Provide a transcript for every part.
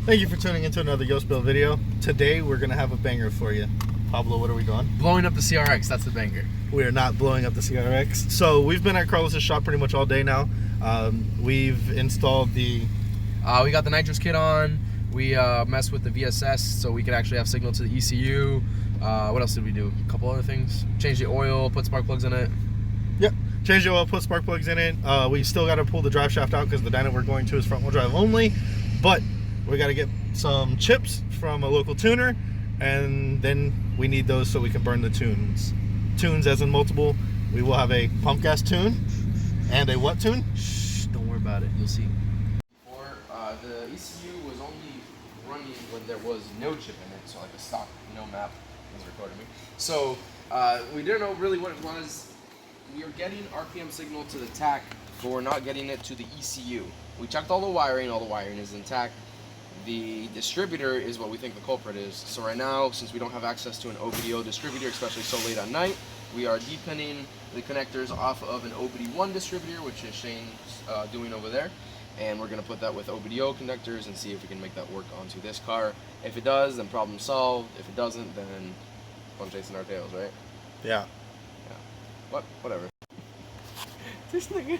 Thank you for tuning into another Yost Build video. Today we're going to have a banger for you. Pablo, what are we doing? Blowing up the CRX, that's the banger. We are not blowing up the CRX. So we've been at Carlos's shop pretty much all day now. We've installed the... we got the nitrous kit on. We messed with the VSS so we could actually have signal to the ECU. What else did we do? A couple other things. Change the oil, put spark plugs in it. Yep. Change the oil, put spark plugs in it. We still got to pull the drive shaft out because the dyno we're going to is front wheel drive only. But we got to get some chips from a local tuner, and then we need those so we can burn the tunes. Tunes as in multiple. We will have a pump gas tune and a what tune? Shh, don't worry about it. You'll see. Before, the ECU was only running when there was no chip in it, so like a stock no map was recording me. So we didn't know really what it was. We were getting RPM signal to the tach, but we're not getting it to the ECU. We checked all the wiring is intact. The distributor is what we think the culprit is. So right now, since we don't have access to an OBD-O distributor, especially so late at night, we are depinning the connectors off of an OBD-1 distributor, which is Shane's doing over there. And we're going to put that with OBD-O connectors and see if we can make that work onto this car. If it does, then problem solved. If it doesn't, then fun chasing our tails, right? Yeah. Yeah. What? Whatever. This nigga.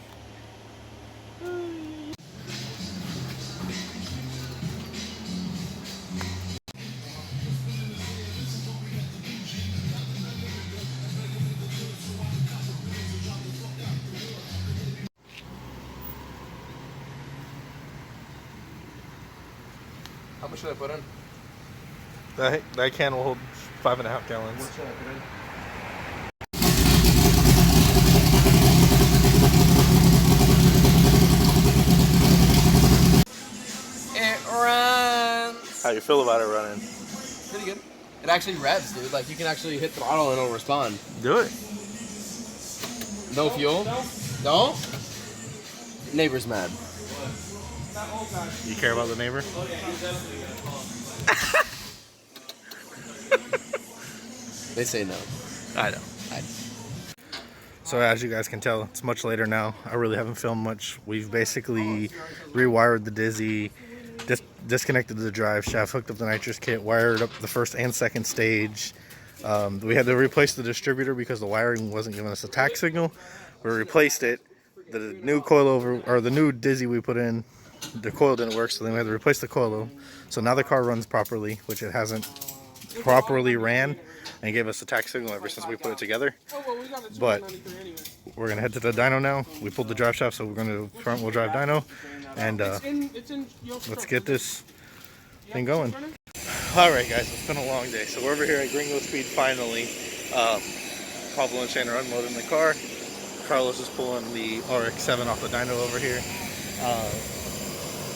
How much should I put in? That can will hold 5.5 gallons. What should I put in? It runs! How you feel about it running? Pretty good. It actually revs, dude. Like, you can actually hit throttle and it'll respond. Do it. No fuel? No? Neighbor's mad. You care about the neighbor? They say no. I know. So as you guys can tell, it's much later now. I really haven't filmed much. We've basically rewired the Dizzy, disconnected the drive shaft, hooked up the nitrous kit, wired up the first and second stage. We had to replace the distributor because the wiring wasn't giving us a tach signal. We replaced it. The new coilover, or the new Dizzy we put in, the coil didn't work, so then we had to replace the coil. So now the car runs properly, which it hasn't properly ran, and gave us a tach signal ever since we put it together. But we're gonna head to the dyno now. We pulled the drive shaft, so we're gonna front wheel drive dyno, and let's get this thing going. All right, guys, it's been a long day, so we're over here at Gringo Speed finally. Pablo and Shane are unloading the car. Carlos is pulling the RX-7 off the dyno over here.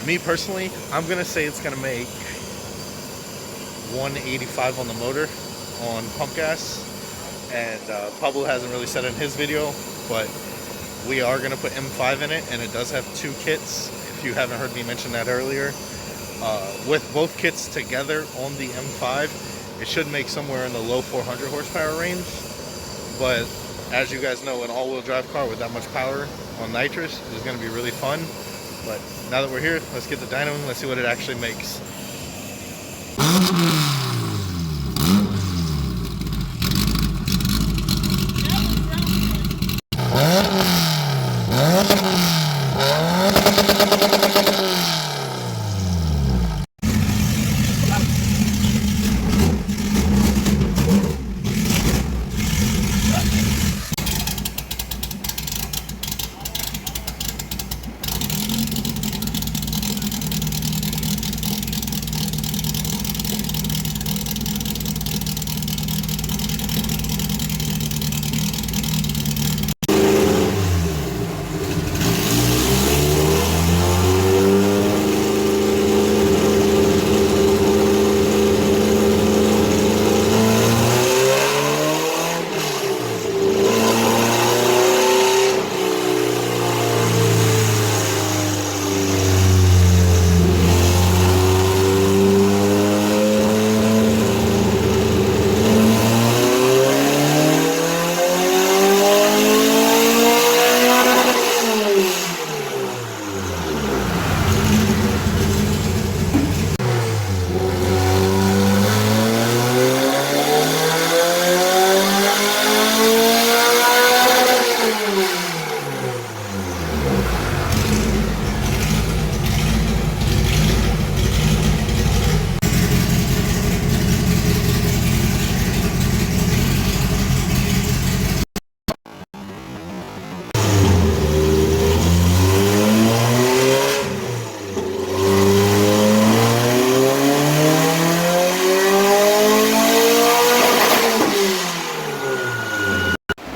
Me personally, I'm gonna say it's gonna make 185 on the motor on pump gas, and Pablo hasn't really said it in his video, but we are gonna put M5 in it, and it does have 2 kits. If you haven't heard me mention that earlier, with both kits together on the M5, it should make somewhere in the low 400 horsepower range. But as you guys know, an all-wheel drive car with that much power on nitrous is going to be really fun. But now that we're here, let's get the dyno and let's see what it actually makes.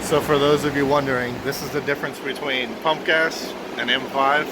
So for those of you wondering, this is the difference between pump gas and M5.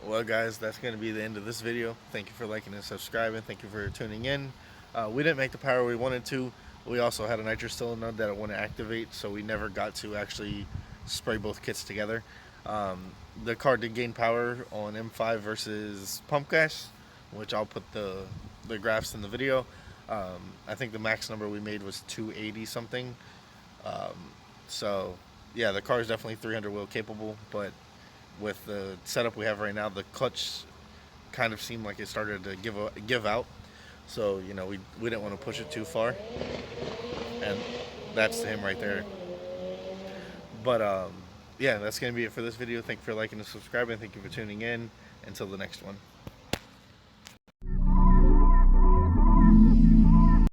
Well guys, that's going to be the end of this video. Thank you for liking and subscribing. Thank you for tuning in. We didn't make the power we wanted to. We also had a nitrous cylinder that I want to activate, so we never got to actually spray both kits together. The car did gain power on M5 versus pump gas, which I'll put the graphs in the video. I think the max number we made was 280 something. So yeah, the car is definitely 300 wheel capable, but with the setup we have right now, the clutch kind of seemed like it started to give out. So, you know, we didn't want to push it too far. And that's him right there. But, yeah, that's going to be it for this video. Thank you for liking and subscribing. Thank you for tuning in. Until the next one.